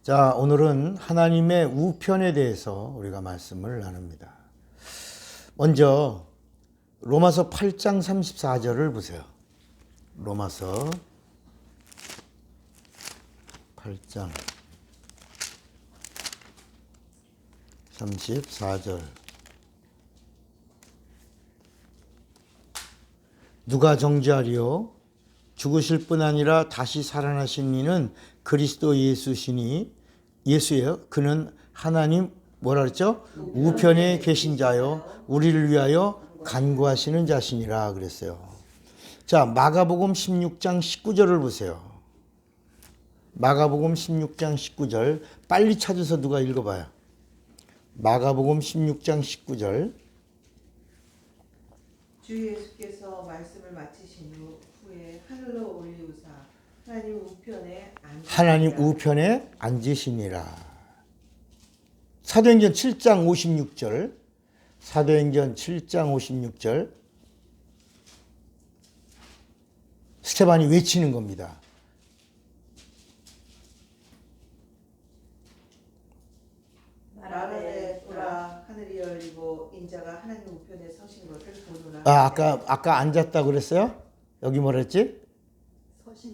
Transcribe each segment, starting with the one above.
자, 오늘은 하나님의 우편에 대해서 우리가 말씀을 나눕니다. 먼저 로마서 8장 34절을 보세요. 로마서 8장 34절. 누가 정죄하리요? 죽으실 뿐 아니라 다시 살아나신 이는 그리스도 예수시니, 예수예요. 그는 하나님 뭐라 그랬죠? 우편에 계신 자요, 우리를 위하여 간구하시는 자신이라 그랬어요. 자, 마가복음 16장 19절을 보세요. 마가복음 16장 19절 빨리 찾아서 누가 읽어봐요. 마가복음 16장 19절. 주 예수께서 말씀을 마치신 후에 하늘로 올리우사 하나님 우편에 앉으시니라. 사도행전 7장 56절. 사도행전 7장 56절. 스테반이 외치는 겁니다. 나라에 보라, 하늘이 열리고 인자가 하나님 우편에 서신 것을 보노라. 아까 앉았다 그랬어요? 여기 뭐라 했지?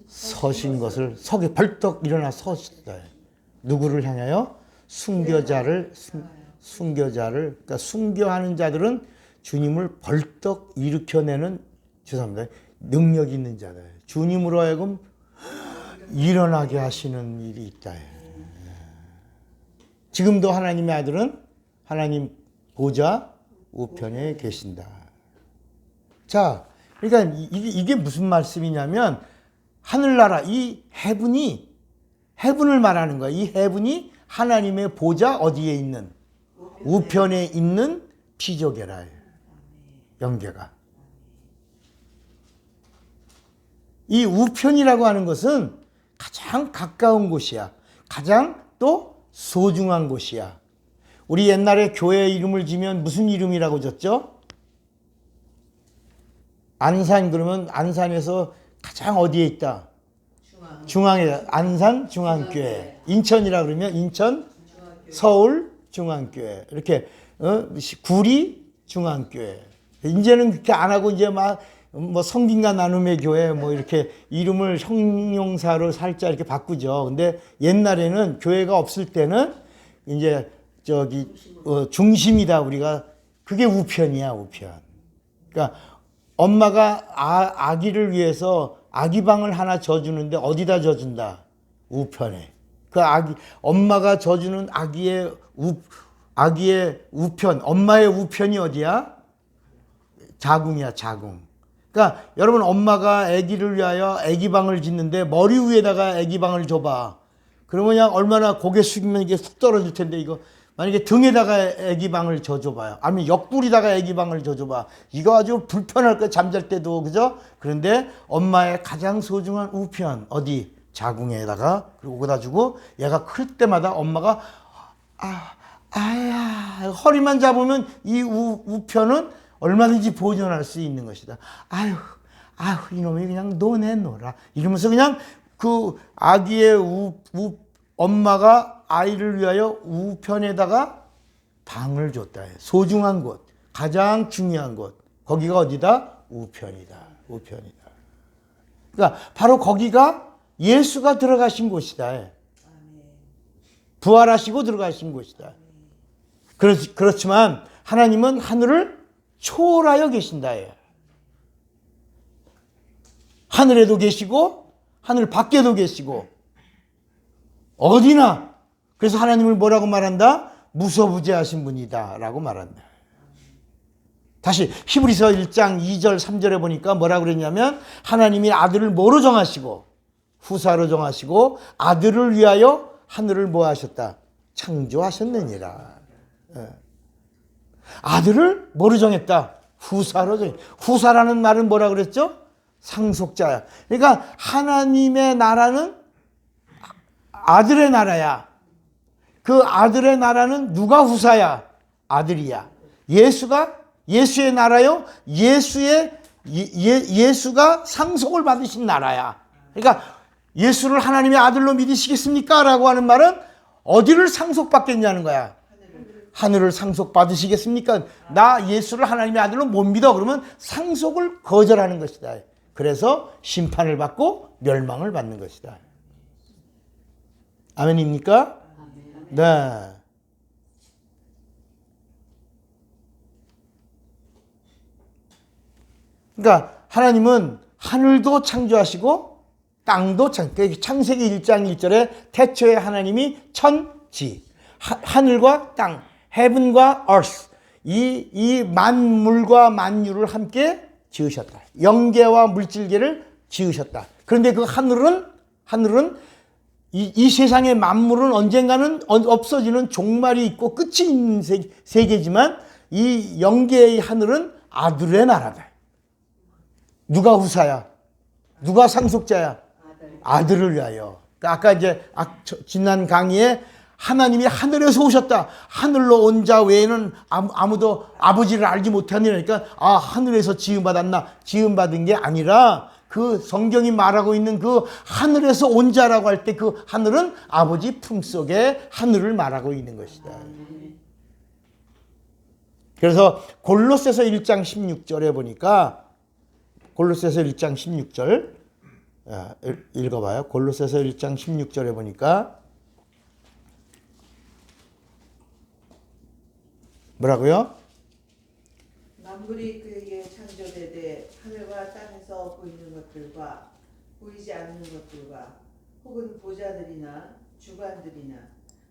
서신 것을, 서게 벌떡 일어나 서시다. 누구를 향하여? 순교자를, 그러니까 순교하는 자들은 주님을 벌떡 일으켜내는, 죄송합니다, 능력 있는 자들. 주님으로 하여금 일어나게 하시는 일이 있다. 지금도 하나님의 아들은 하나님 보좌 우편에 계신다. 자, 그러니까 이게 무슨 말씀이냐면, 하늘나라, 이 해분을 말하는 거야. 이 해분이 하나님의 보좌 어디에 있는? 우편에 있는 피조개라. 영계가. 이 우편이라고 하는 것은 가장 가까운 곳이야. 가장 또 소중한 곳이야. 우리 옛날에 교회 이름을 지면 무슨 이름이라고 졌죠? 안산, 그러면 안산에서 가장 어디에 있다? 중앙에, 안산 중앙교회. 인천이라 그러면 인천 서울 중앙교회. 이렇게 구리 중앙교회. 이제는 그렇게 안 하고 이제 막 뭐 성김과 나눔의 교회 뭐 이렇게 이름을 형용사로 살짝 이렇게 바꾸죠. 근데 옛날에는 교회가 없을 때는 이제 중심이다, 우리가. 그게 우편이야, 우편. 그러니까 엄마가 아기를 위해서 아기방을 하나 져주는데 어디다 져준다? 우편에. 그 엄마가 져주는 아기의 우편, 엄마의 우편이 어디야? 자궁이야, 자궁. 그러니까 여러분, 엄마가 아기를 위하여 아기방을 짓는데 머리 위에다가 아기방을 줘봐. 그러면 그냥 얼마나 고개 숙이면 이게 쑥 떨어질 텐데, 이거 만약에 등에다가 아기방을 져줘봐요. 아니면 옆구리다가 아기방을 져줘봐. 이거 아주 불편할 거야, 잠잘 때도. 그죠? 그런데 엄마의 가장 소중한 우편, 어디? 자궁에다가, 그리고 거기다 주고, 얘가 클 때마다 엄마가, 허리만 잡으면 이 우편은 얼마든지 보존할 수 있는 것이다. 아휴, 이놈이 그냥 노라. 이러면서 그냥 그 아기의 엄마가 아이를 위하여 우편에다가 방을 줬다. 소중한 곳, 가장 중요한 곳. 거기가 어디다? 우편이다. 우편이다. 그러니까 바로 거기가 예수가 들어가신 곳이다. 부활하시고 들어가신 곳이다. 그렇지만 하나님은 하늘을 초월하여 계신다. 하늘에도 계시고 하늘 밖에도 계시고 어디나. 그래서 하나님을 뭐라고 말한다? 무소부재하신 분이다 라고 말한다. 다시 히브리서 1장 2절 3절에 보니까 뭐라고 그랬냐면, 하나님이 아들을 뭐로 정하시고? 후사로 정하시고 아들을 위하여 하늘을 뭐 하셨다? 창조하셨느니라. 아들을 뭐로 정했다? 후사로 정했다. 후사라는 말은 뭐라 그랬죠? 상속자야. 그러니까 하나님의 나라는 아들의 나라야. 그 아들의 나라는 누가 후사야? 아들이야. 예수의 나라요? 예수가 상속을 받으신 나라야. 그러니까 예수를 하나님의 아들로 믿으시겠습니까? 라고 하는 말은 어디를 상속받겠냐는 거야. 하늘을 상속받으시겠습니까? 나 예수를 하나님의 아들로 못 믿어. 그러면 상속을 거절하는 것이다. 그래서 심판을 받고 멸망을 받는 것이다. 아멘입니까? 네. 그러니까 하나님은 하늘도 창조하시고 땅도 창세기 1장 1절에 태초에 하나님이 천지, 하늘과 땅, heaven과 earth, 이 만물과 만유를 함께 지으셨다. 영계와 물질계를 지으셨다. 그런데 그 하늘은 이 세상의 만물은 언젠가는 없어지는 종말이 있고 끝이 있는 세계지만 이 영계의 하늘은 아들의 나라다. 누가 후사야? 누가 상속자야? 아들을 위하여. 아까 이제 지난 강의에 하나님이 하늘에서 오셨다. 하늘로 온 자 외에는 아무도 아버지를 알지 못하니까 하늘에서 지음받았나? 지음받은 게 아니라 그 성경이 말하고 있는 그 하늘에서 온 자라고 할 때 그 하늘은 아버지 품속의 하늘을 말하고 있는 것이다. 그래서 골로새서 1장 16절에 보니까 골로새서 1장 16절 읽어봐요. 골로새서 1장 16절에 보니까 뭐라고요? 만물이 그에게 창조되되 하늘과 땅에서 보이는 것들과 보이지 않는 것들과 혹은 보좌들이나 주관들이나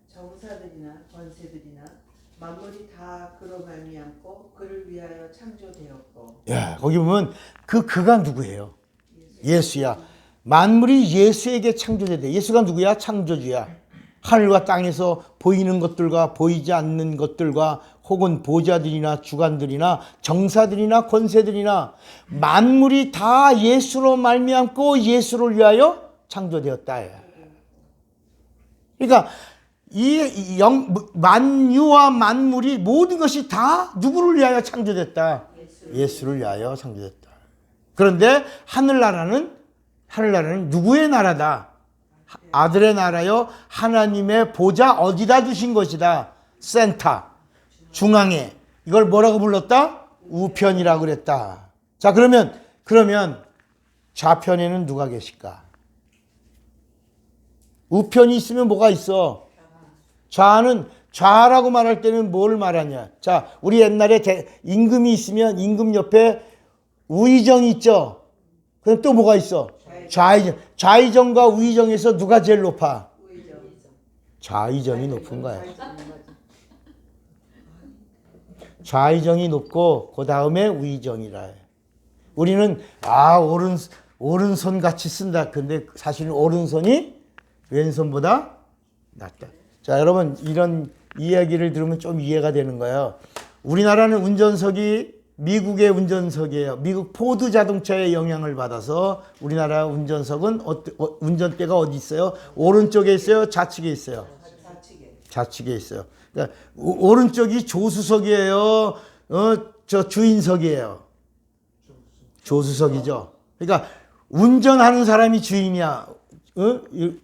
정사들이나 권세들이나 만물이 다 그로 말미암고 그를 위하여 창조되었고. 야, 거기 보면 그가 누구예요? 예수야. 만물이 예수에게 창조되대. 예수가 누구야? 창조주야. 하늘과 땅에서 보이는 것들과 보이지 않는 것들과 혹은 보좌들이나 주관들이나 정사들이나 권세들이나 만물이 다 예수로 말미암고 예수를 위하여 창조되었다. 그러니까 만유와 만물이 모든 것이 다 누구를 위하여 창조됐다? 예수를 위하여 창조됐다. 그런데 하늘나라는 누구의 나라다? 아들의 나라요. 하나님의 보좌 어디다 두신 것이다? 센터, 중앙에. 이걸 뭐라고 불렀다? 우편이라고 그랬다. 자, 그러면 좌편에는 누가 계실까? 우편이 있으면 뭐가 있어? 좌라고 말할 때는 뭘 말하냐? 자, 우리 옛날에 임금이 있으면 임금 옆에 우의정이 있죠? 그럼 또 뭐가 있어? 좌의정. 좌의정과 우의정에서 누가 제일 높아? 좌의정이 높은 거야. 좌의정이 높고 그 다음에 우의정이라 해. 우리는 오른손 같이 쓴다. 근데 사실은 오른손이 왼손보다 낫다. 자, 여러분 이런 이야기를 들으면 좀 이해가 되는 거예요. 우리나라는 운전석이 미국의 운전석이에요. 미국 포드 자동차의 영향을 받아서 우리나라 운전석은 운전대가 어디 있어요? 오른쪽에 있어요? 좌측에 있어요? 좌측에 있어요. 그러니까 오른쪽이 조수석이에요. 저 주인석이에요. 조수석이죠. 그러니까 운전하는 사람이 주인이야.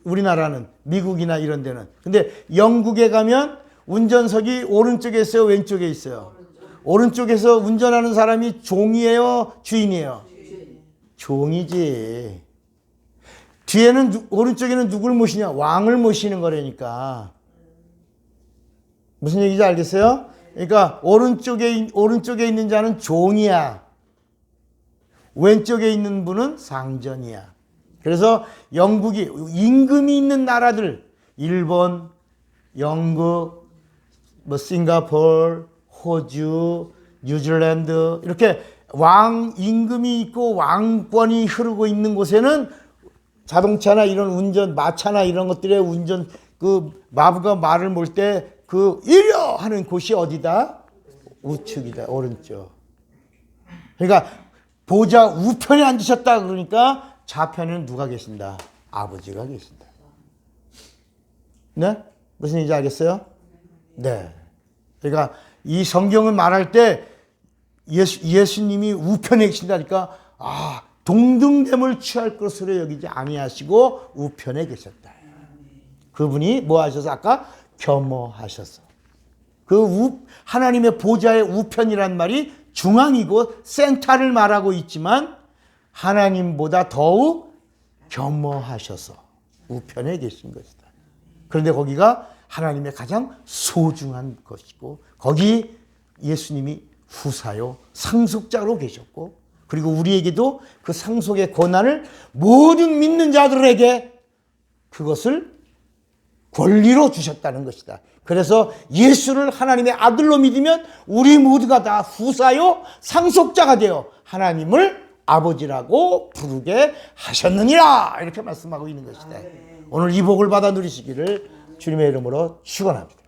우리나라는 미국이나 이런 데는. 근데 영국에 가면 운전석이 오른쪽에 있어요? 왼쪽에 있어요? 오른쪽에서 운전하는 사람이 종이에요? 주인이에요? 종이지. 뒤에는 오른쪽에는 누굴 모시냐? 왕을 모시는 거라니까. 무슨 얘기인지 알겠어요? 그러니까 오른쪽에 있는 자는 종이야. 왼쪽에 있는 분은 상전이야. 그래서 영국이 임금이 있는 나라들, 일본, 영국, 싱가포르, 호주, 뉴질랜드 이렇게 임금이 있고 왕권이 흐르고 있는 곳에는 자동차나 이런 운전, 마차나 이런 것들의 운전, 마부가 말을 몰 때 이려 하는 곳이 어디다? 우측이다, 오른쪽. 그러니까 보좌 우편에 앉으셨다 그러니까 좌편에는 누가 계신다? 아버지가 계신다. 네? 무슨 얘기인지 알겠어요? 네. 그러니까 이 성경을 말할 때 예수님이 우편에 계신다니까 동등됨을 취할 것으로 여기지 아니하시고 우편에 계셨다. 그분이 뭐 하셔서 아까 겸허하셔서. 하나님의 보좌의 우편이란 말이 중앙이고 센터를 말하고 있지만 하나님보다 더욱 겸허하셔서 우편에 계신 것이다. 그런데 거기가 하나님의 가장 소중한 것이고 거기 예수님이 후사요 상속자로 계셨고 그리고 우리에게도 그 상속의 권한을 모든 믿는 자들에게 그것을 권리로 주셨다는 것이다. 그래서 예수를 하나님의 아들로 믿으면 우리 모두가 다 후사요 상속자가 되어 하나님을 아버지라고 부르게 하셨느니라 이렇게 말씀하고 있는 것이다. 오늘 이 복을 받아 누리시기를 주님의 이름으로 축원합니다.